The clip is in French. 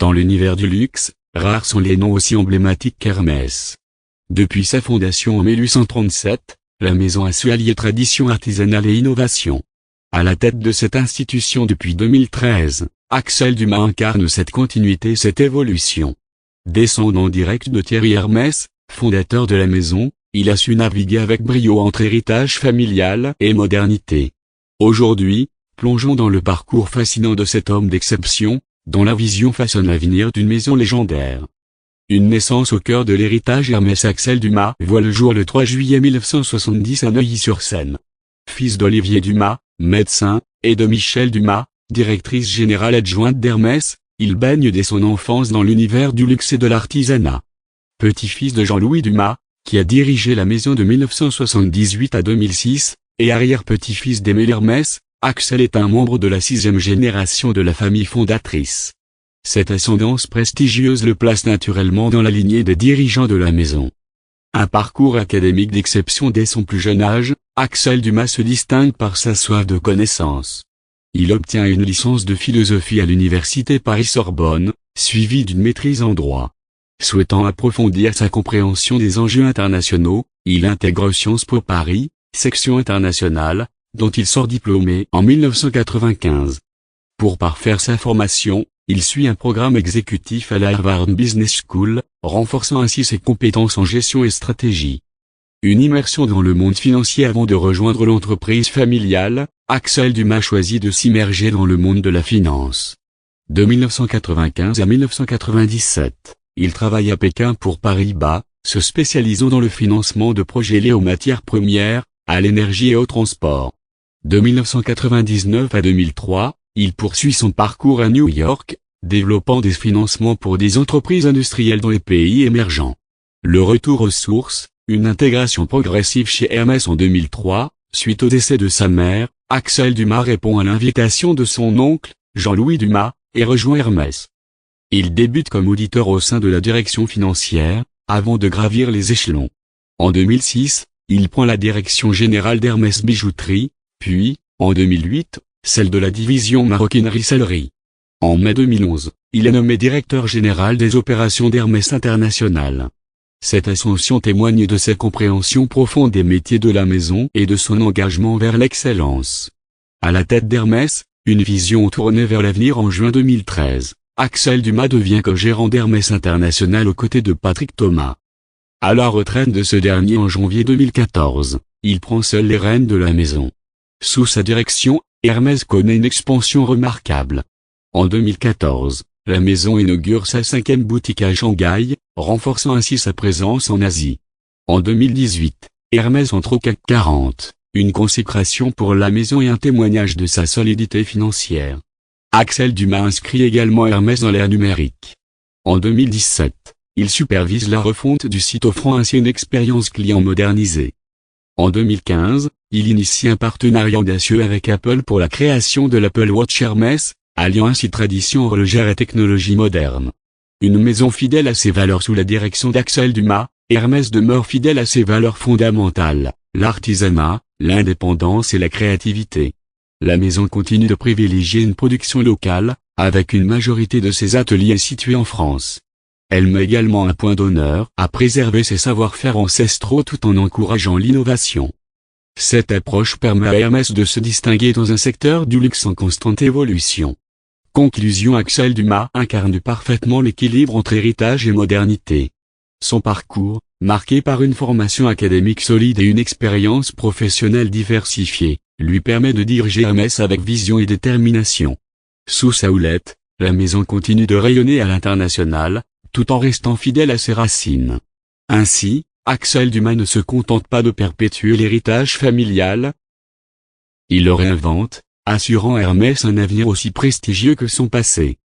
Dans l'univers du luxe, rares sont les noms aussi emblématiques qu'Hermès. Depuis sa fondation en 1837, la maison a su allier tradition artisanale et innovation. À la tête de cette institution depuis 2013, Axel Dumas incarne cette continuité et cette évolution. Descendant direct de Thierry Hermès, fondateur de la maison, il a su naviguer avec brio entre héritage familial et modernité. Aujourd'hui, plongeons dans le parcours fascinant de cet homme d'exception, dont la vision façonne l'avenir d'une maison légendaire. Une naissance au cœur de l'héritage Hermès. Axel Dumas voit le jour le 3 juillet 1970 à Neuilly-sur-Seine. Fils d'Olivier Dumas, médecin, et de Michèle Dumas, directrice générale adjointe d'Hermès, il baigne dès son enfance dans l'univers du luxe et de l'artisanat. Petit-fils de Jean-Louis Dumas, qui a dirigé la maison de 1978 à 2006, et arrière-petit-fils d'Émile Hermès, Axel est un membre de la 6e génération de la famille fondatrice. Cette ascendance prestigieuse le place naturellement dans la lignée des dirigeants de la maison. Un parcours académique d'exception dès son plus jeune âge, Axel Dumas se distingue par sa soif de connaissance. Il obtient une licence de philosophie à l'université Paris-Sorbonne, suivie d'une maîtrise en droit. Souhaitant approfondir sa compréhension des enjeux internationaux, il intègre Sciences Po Paris, section internationale, dont il sort diplômé en 1995. Pour parfaire sa formation, il suit un programme exécutif à la Harvard Business School, renforçant ainsi ses compétences en gestion et stratégie. Une immersion dans le monde financier avant de rejoindre l'entreprise familiale, Axel Dumas choisit de s'immerger dans le monde de la finance. De 1995 à 1997, il travaille à Pékin pour Paribas, se spécialisant dans le financement de projets liés aux matières premières, à l'énergie et au transport. De 1999 à 2003, il poursuit son parcours à New York, développant des financements pour des entreprises industrielles dans les pays émergents. Le retour aux sources, une intégration progressive chez Hermès en 2003, suite au décès de sa mère, Axel Dumas répond à l'invitation de son oncle, Jean-Louis Dumas, et rejoint Hermès. Il débute comme auditeur au sein de la direction financière, avant de gravir les échelons. En 2006, il prend la direction générale d'Hermès Bijouterie, puis, en 2008, celle de la division maroquinerie-sellerie. En mai 2011, il est nommé directeur général des opérations d'Hermès International. Cette ascension témoigne de sa compréhension profonde des métiers de la maison et de son engagement vers l'excellence. À la tête d'Hermès, une vision tournée vers l'avenir. En juin 2013, Axel Dumas devient co-gérant d'Hermès International aux côtés de Patrick Thomas. À la retraite de ce dernier en janvier 2014, il prend seul les rênes de la maison. Sous sa direction, Hermès connaît une expansion remarquable. En 2014, la maison inaugure sa 5e boutique à Shanghai, renforçant ainsi sa présence en Asie. En 2018, Hermès entre au CAC 40, une consécration pour la maison et un témoignage de sa solidité financière. Axel Dumas inscrit également Hermès dans l'ère numérique. En 2017, il supervise la refonte du site offrant ainsi une expérience client modernisée. En 2015, il initie un partenariat audacieux avec Apple pour la création de l'Apple Watch Hermès, alliant ainsi tradition horlogère et technologie moderne. Une maison fidèle à ses valeurs sous la direction d'Axel Dumas, Hermès demeure fidèle à ses valeurs fondamentales, l'artisanat, l'indépendance et la créativité. La maison continue de privilégier une production locale, avec une majorité de ses ateliers situés en France. Elle met également un point d'honneur à préserver ses savoir-faire ancestraux tout en encourageant l'innovation. Cette approche permet à Hermès de se distinguer dans un secteur du luxe en constante évolution. Conclusion: Axel Dumas incarne parfaitement l'équilibre entre héritage et modernité. Son parcours, marqué par une formation académique solide et une expérience professionnelle diversifiée, lui permet de diriger Hermès avec vision et détermination. Sous sa houlette, la maison continue de rayonner à l'international, tout en restant fidèle à ses racines. Ainsi, Axel Dumas ne se contente pas de perpétuer l'héritage familial, il le réinvente, assurant à Hermès un avenir aussi prestigieux que son passé.